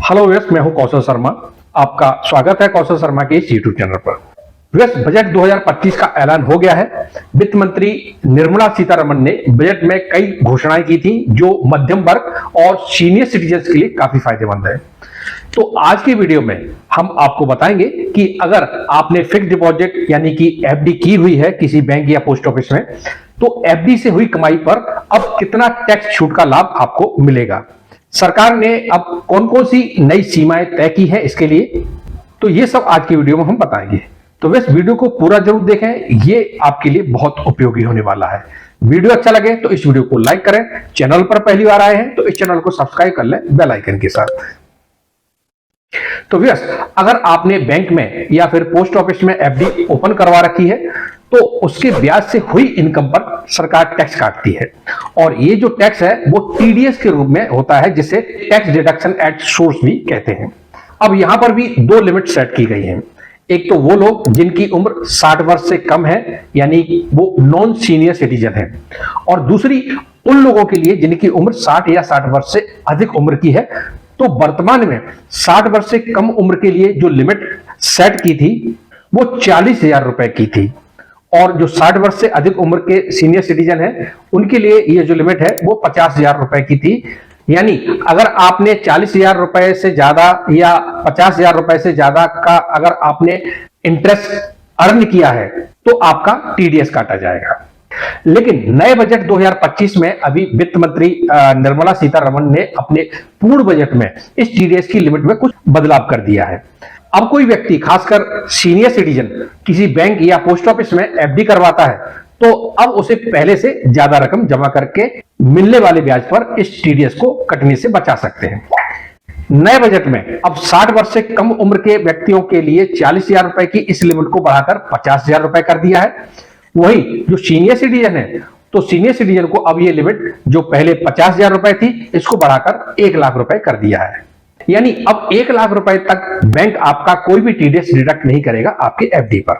Hello viewers, मैं हूं कौशल शर्मा। आपका स्वागत है कौशल शर्मा के इस यूट्यूब चैनल पर। व्यूअर्स, बजट 2025 का ऐलान हो गया है। वित्त मंत्री निर्मला सीतारमण ने बजट में कई घोषणाएं की थी जो मध्यम वर्ग और सीनियर सिटीजन्स के लिए काफी फायदेमंद है। तो आज की वीडियो में हम आपको बताएंगे कि अगर आपने फिक्स डिपॉजिट यानी कि एफडी की हुई है किसी बैंक या पोस्ट ऑफिस में, तो एफडी से हुई कमाई पर अब कितना टैक्स छूट का लाभ आपको मिलेगा। सरकार ने अब कौन कौन सी नई सीमाएं तय की है इसके लिए, तो ये सब आज की वीडियो में हम बताएंगे। तो इस वीडियो को पूरा जरूर देखें, ये आपके लिए बहुत उपयोगी होने वाला है। वीडियो अच्छा लगे तो इस वीडियो को लाइक करें। चैनल पर पहली बार आए हैं तो इस चैनल को सब्सक्राइब कर लें बेल आइकन के साथ। तो व्यूअर्स, अगर आपने बैंक में या फिर पोस्ट ऑफिस में एफडी ओपन करवा रखी है तो उसके ब्याज से हुई इनकम पर सरकार टैक्स काटती है, और ये जो टैक्स है वो टीडीएस के रूप में होता है, जिसे टैक्स डिडक्शन एट सोर्स भी कहते हैं। अब यहां पर भी दो लिमिट सेट की गई हैं। एक तो वो लोग जिनकी उम्र 60 वर्ष से कम है, यानी वो नॉन सीनियर सिटीजन है, और दूसरी उन लोगों के लिए जिनकी उम्र 60 या 60 वर्ष से अधिक उम्र की है। तो वर्तमान में 60 वर्ष से कम उम्र के लिए जो लिमिट सेट की थी वो 40,000 रुपए की थी, और जो 60 वर्ष से अधिक उम्र के सीनियर सिटीजन है उनके लिए ये जो लिमिट है वो 50,000 रुपए की थी। यानी अगर आपने 40,000 रुपए से ज्यादा या 50,000 रुपए से ज्यादा का अगर आपने इंटरेस्ट अर्न किया है तो आपका टीडीएस काटा जाएगा। लेकिन नए बजट 2025 में अभी वित्त मंत्री निर्मला सीतारमण ने अपने पूर्ण बजट में इस टीडीएस की लिमिट में कुछ बदलाव कर दिया है। अब कोई व्यक्ति, खासकर सीनियर सिटीजन, किसी बैंक या पोस्ट ऑफिस में एफडी करवाता है तो अब उसे पहले से ज्यादा रकम जमा करके मिलने वाले ब्याज पर इस टीडीएस को कटने से बचा सकते हैं। नए बजट में अब 60 वर्ष से कम उम्र के व्यक्तियों के लिए 40,000 रुपए की इस लिमिट को बढ़ाकर 50,000 रुपए कर दिया है। वही जो सीनियर सिटीजन है, तो सीनियर सिटीजन को अब ये लिमिट जो पहले 50,000 रुपए थी, इसको बढ़ाकर 1 लाख रुपए कर दिया है। यानी अब 1 लाख रुपए तक बैंक आपका कोई भी टीडीएस डिडक्ट नहीं करेगा आपके एफडी पर।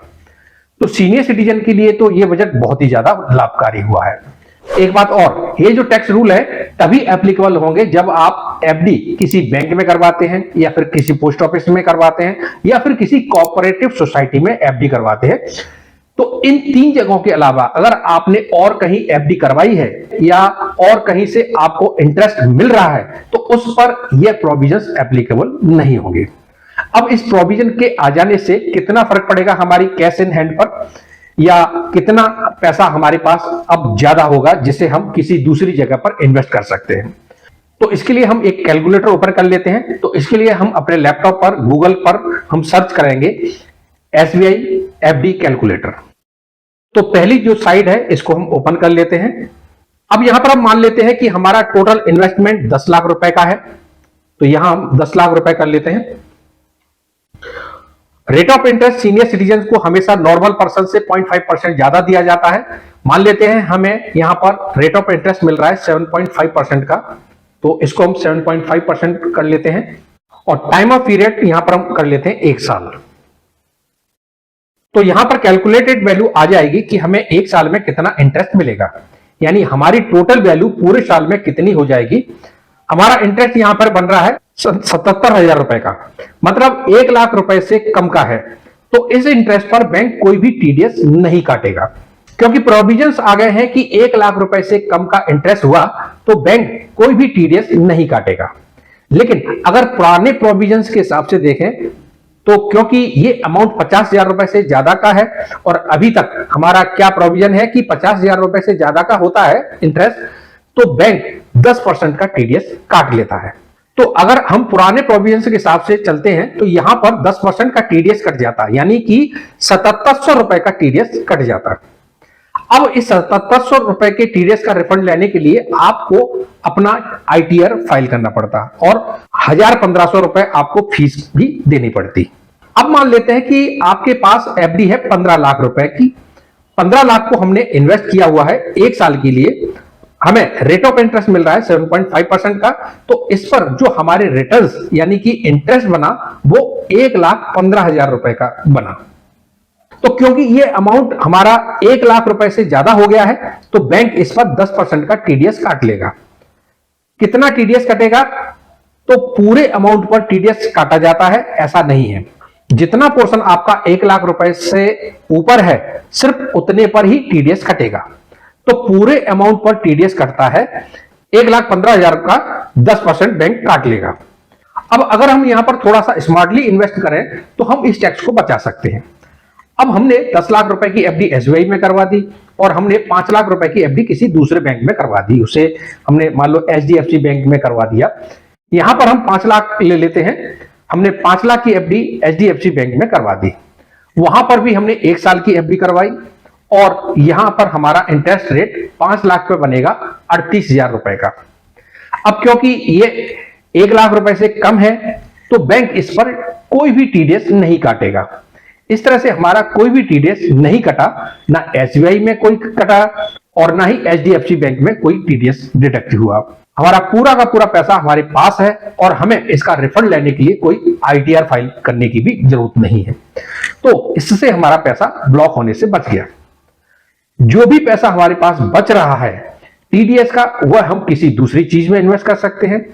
तो सीनियर सिटीजन के लिए तो ये बजट बहुत ही ज्यादा लाभकारी हुआ है। एक बात और, ये जो टैक्स रूल है तभी एप्लीकेबल होंगे जब आप एफडी किसी बैंक में करवाते हैं, या फिर किसी पोस्ट ऑफिस में करवाते हैं, या फिर किसी कोऑपरेटिव सोसाइटी में एफडी करवाते हैं। तो इन 3 जगहों के अलावा अगर आपने और कहीं एफडी करवाई है या और कहीं से आपको इंटरेस्ट मिल रहा है तो उस पर यह प्रोविजंस एप्लीकेबल नहीं होंगे। अब इस प्रोविजन के आ जाने से कितना फर्क पड़ेगा हमारी कैश इन हैंड पर, या कितना पैसा हमारे पास अब ज्यादा होगा जिसे हम किसी दूसरी जगह पर इन्वेस्ट कर सकते हैं। तो इसके लिए हम एक कैलकुलेटर ओपन कर लेते हैं। तो इसके लिए हम अपने लैपटॉप पर गूगल पर हम सर्च करेंगे एसबीआई एफडी कैलकुलेटर। तो पहली जो साइट है इसको हम ओपन कर लेते हैं। अब यहां पर हम मान लेते हैं कि हमारा टोटल इन्वेस्टमेंट 10 लाख रुपए का है, तो यहां हम 10 लाख रुपए कर लेते हैं। Rate of interest senior citizen को हमेशा नॉर्मल पर्सन से 0.5% ज्यादा दिया जाता है। मान लेते हैं हमें यहां पर रेट ऑफ इंटरेस्ट मिल रहा है 7.5% का, तो इसको हम 7.5% कर लेते हैं। और टाइम ऑफ पीरियड यहां पर हम कर लेते हैं 1 साल। तो यहां पर कैलकुलेटेड वैल्यू आ जाएगी कि हमें 1 साल में कितना इंटरेस्ट मिलेगा, यानी हमारी टोटल वैल्यू पूरे साल में कितनी हो जाएगी। हमारा इंटरेस्ट यहां पर बन रहा है 77,000 रुपए का, मतलब 1 लाख रुपए से कम का है। तो इस इंटरेस्ट पर बैंक कोई भी टीडीएस नहीं काटेगा, क्योंकि प्रोविजंस आ गए हैं कि 1 लाख रुपए से कम का इंटरेस्ट हुआ तो बैंक कोई भी टीडीएस नहीं काटेगा। लेकिन अगर पुराने प्रोविजंस के हिसाब से देखें तो क्योंकि ये अमाउंट 50,000 रुपए से ज्यादा का है, और अभी तक हमारा क्या प्रोविजन है कि 50,000 रुपए से ज्यादा का होता है इंटरेस्ट, तो बैंक 10% का टीडीएस काट लेता है। तो अगर हम पुराने प्रोविजन के हिसाब से चलते हैं तो यहां पर 10% का टीडीएस कट जाता है, यानी कि 7700 रुपए का टीडीएस कट जाता है। अब इस 7700 रुपए के टीडीएस का रिफंड लेने के लिए आपको अपना आईटीआर फाइल करना पड़ता, और 1,000-1,500 रुपए आपको फीस भी देनी पड़ती। अब मान लेते हैं कि आपके पास एफडी है 15 लाख रुपए की। 15 लाख को हमने इन्वेस्ट किया हुआ है 1 साल के लिए, हमें रेट ऑफ इंटरेस्ट मिल रहा है 7.5% का। तो इस पर जो हमारे रिटर्न्स यानी कि इंटरेस्ट बना वो 1,15,000 रुपए का बना। तो क्योंकि ये अमाउंट हमारा 1 लाख रुपए से ज्यादा हो गया है तो बैंक इस पर 10% का टीडीएस काट लेगा। कितना टीडीएस कटेगा? तो पूरे अमाउंट पर टीडीएस काटा जाता है, ऐसा नहीं है। जितना पोर्शन आपका 1 लाख रुपए से ऊपर है सिर्फ उतने पर ही टीडीएस कटेगा। तो पूरे अमाउंट पर टीडीएस कटता है, 1,15,000 का 10% बैंक काट लेगा। अब अगर हम यहां पर थोड़ा सा स्मार्टली इन्वेस्ट करें तो हम इस टैक्स को बचा सकते हैं। अब हमने 10 लाख रुपए की एफडी एसबीआई में करवा दी और हमने 5 लाख रुपए की एफडी किसी दूसरे बैंक में करवा दी, उसे हमने मान लो एचडीएफसी बैंक में करवा दिया। यहां पर हम 5 लाख ले लेते हैं, हमने 5 लाख की एफडी एचडीएफसी बैंक में करवा दी, वहां पर भी हमने 1 साल की एफडी करवाई और यहां पर हमारा इंटरेस्ट रेट 5 लाख पे बनेगा 38,000 रुपए का। अब क्योंकि ये 1 लाख रुपए से कम है तो बैंक इस पर कोई भी टीडीएस नहीं काटेगा। इस तरह से हमारा कोई भी टीडीएस नहीं कटा, ना एसबीआई में कोई कटा और ना ही एचडीएफसी बैंक में कोई टीडीएस डिडक्ट हुआ। हमारा पूरा का पूरा पैसा हमारे पास है और हमें इसका रिफंड लेने के लिए कोई आईटीआर फाइल करने की भी जरूरत नहीं है। तो इससे हमारा पैसा ब्लॉक होने से बच गया। जो भी पैसा हमारे पास बच रहा है टीडीएस का, वह हम किसी दूसरी चीज में इन्वेस्ट कर सकते हैं।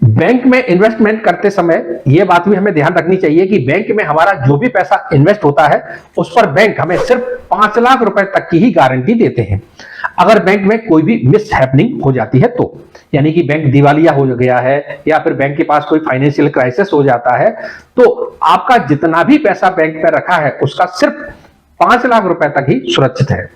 बैंक में इन्वेस्टमेंट करते समय यह बात भी हमें ध्यान रखनी चाहिए कि बैंक में हमारा जो भी पैसा इन्वेस्ट होता है उस पर बैंक हमें सिर्फ 5 लाख रुपए तक की ही गारंटी देते हैं। अगर बैंक में कोई भी मिस हैपनिंग हो जाती है तो, यानी कि बैंक दिवालिया हो गया है या फिर बैंक के पास कोई फाइनेंशियल क्राइसिस हो जाता है, तो आपका जितना भी पैसा बैंक में रखा है उसका सिर्फ 5 लाख रुपए तक ही सुरक्षित है।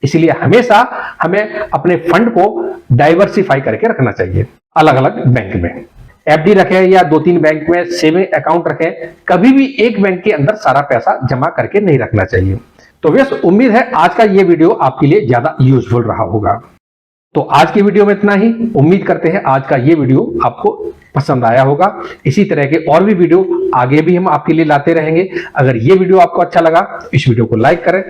इसलिए हमेशा हमें अपने फंड को डाइवर्सिफाई करके रखना चाहिए, अलग अलग बैंक में एफडी रखें या 2-3 बैंक में सेविंग अकाउंट रखें, कभी भी एक बैंक के अंदर सारा पैसा जमा करके नहीं रखना चाहिए। तो वैसे उम्मीद है आज का ये वीडियो आपके लिए ज्यादा यूजफुल रहा होगा। तो आज की वीडियो में इतना ही। उम्मीद करते हैं आज का ये वीडियो आपको पसंद आया होगा। इसी तरह के और भी वीडियो आगे भी हम आपके लिए लाते रहेंगे। अगर ये वीडियो आपको अच्छा लगा तो इस वीडियो को लाइक करें,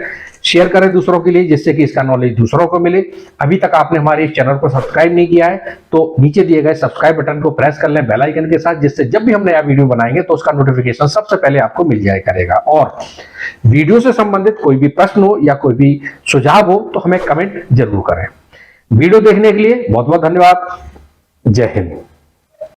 शेयर करें दूसरों के लिए, जिससे कि इसका नॉलेज दूसरों को मिले। अभी तक आपने हमारे इस चैनल को सब्सक्राइब नहीं किया है तो नीचे दिए गए सब्सक्राइब बटन को प्रेस कर लें बेल आइकन के साथ, जिससे जब भी हम नया वीडियो बनाएंगे तो उसका नोटिफिकेशन सबसे पहले आपको मिल जाया करेगा। और वीडियो से संबंधित कोई भी प्रश्न हो या कोई भी सुझाव हो तो हमें कमेंट जरूर करें। वीडियो देखने के लिए बहुत बहुत धन्यवाद। जय हिंद।